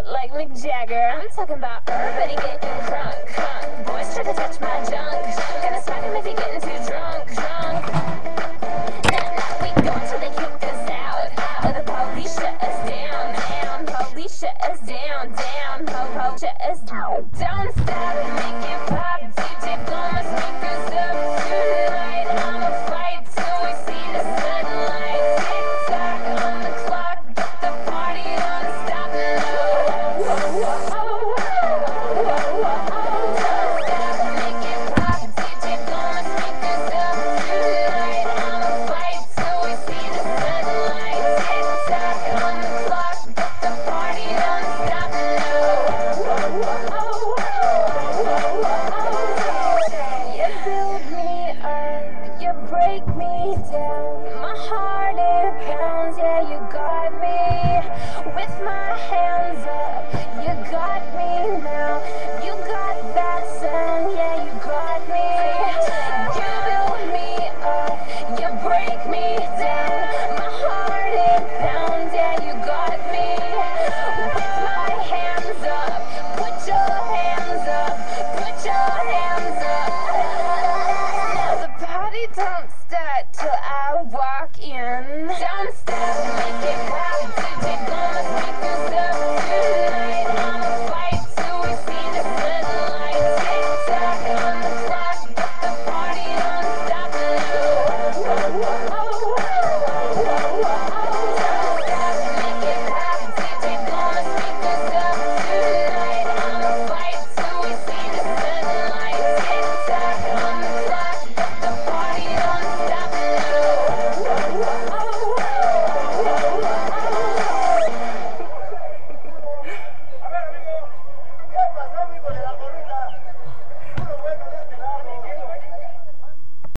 like Mick Jagger. I'm talking about everybody getting drunk. Boys try to touch my junk. Gonna smack him if he getting too drunk. Nah, we go until they kick us out. Or the police shut us down. Police shut us down. Shut us down. Don't stop, make it pop.